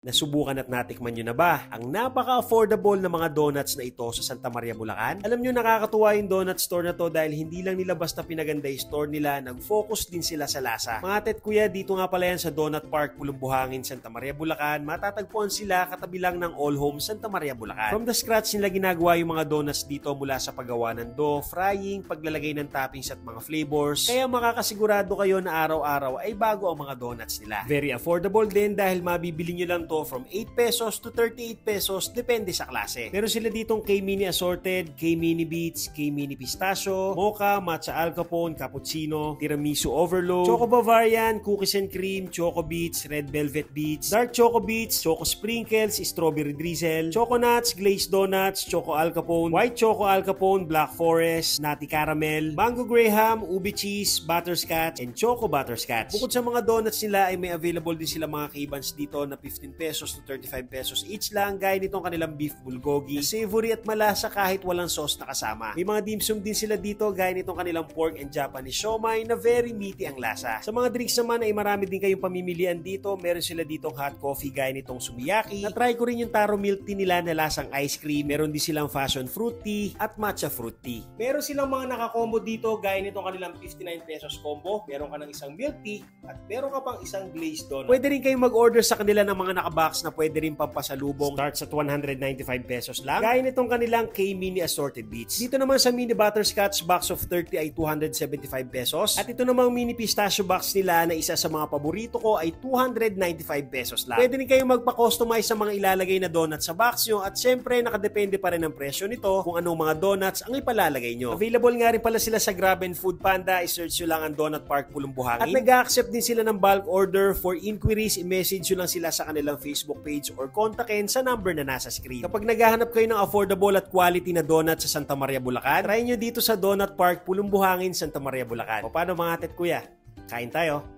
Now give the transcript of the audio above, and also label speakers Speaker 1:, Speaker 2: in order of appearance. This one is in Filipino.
Speaker 1: Nasubukan at natikman nyo na ba ang napaka-affordable na mga donuts na ito sa Santa Maria, Bulacan? Alam nyo, nakakatuwa yung donut store na to dahil hindi lang nila basta pinaganda yung store nila, nag-focus din sila sa lasa. Mga tet kuya, dito nga pala yan sa Donut Park, Pulumbuhangin, Santa Maria, Bulacan. Matatagpuan sila katabi lang ng All Home, Santa Maria, Bulacan. From the scratch nila ginagawa yung mga donuts dito mula sa paggawa ng dough, frying, paglalagay ng toppings at mga flavors. Kaya makakasigurado kayo na araw-araw ay bago ang mga donuts nila. Very affordable din dahil mabibili nyo lang to from 8 pesos to 38 pesos depende sa klase. Meron sila ditong K-Mini Assorted, K-Mini Beats, K-Mini Pistachio, Mocha, Matcha Alcapone, Cappuccino, Tiramisu Overload, Choco Bavarian, Cookies and Cream, Choco Beats, Red Velvet Beats, Dark Choco Beats, Choco Sprinkles, Strawberry Drizzle, Choco Nuts, Glazed Donuts, Choco Alcapone, White Choco Alcapone, Black Forest, Nutty Caramel, Mango Graham, Ubi Cheese, Butterscotch, and Choco Butterscotch. Bukod sa mga donuts nila ay may available din sila mga K-Buns dito na 15 pesos to 35 pesos each lang, gaya nitong kanilang beef bulgogi, savory at malasa kahit walang sauce na kasama. May mga dim sum din sila dito gaya nitong kanilang pork and Japanese siomai na very meaty ang lasa. Sa mga drinks naman ay marami din kayong pamimilian dito. Meron sila ditong hot coffee gaya nitong sumiyaki. Na-try ko rin yung taro milk tea nila na lasang ice cream. Meron din silang fashion fruit tea at matcha fruit tea. Meron silang mga naka-combo dito gaya nitong kanilang 59 pesos combo. Meron ka ng isang milk tea at meron ka pang isang glazed donut. Pwede rin kayong mag-order sa kanila ng mga naka-box na pwede rin pampasalubong. Starts at 195 pesos lang. Gaya nitong kanilang K-Mini Assorted Beats. Dito naman sa Mini Butterscotch box of 30 ay 275 pesos. At ito namang Mini Pistachio box nila na isa sa mga paborito ko ay 295 pesos lang. Pwede rin kayong magpa-customize sa mga ilalagay na donut sa box nyo at syempre nakadepende pa rin ang presyo nito kung anong mga donuts ang ipalalagay nyo. Available nga rin pala sila sa Grab and Food Panda. I-search nyo lang ang Donut Park Pulumbuhangin. At nag-accept din sila ng bulk order. For inquiries, i-message nyo lang sila sa kanilang Facebook page or kontakin sa number na nasa screen. Kapag naghahanap kayo ng affordable at quality na donut sa Santa Maria, Bulacan, try nyo dito sa Donut Park, Pulumbuhangin, Santa Maria, Bulacan. O paano mga tet kuya? Kain tayo!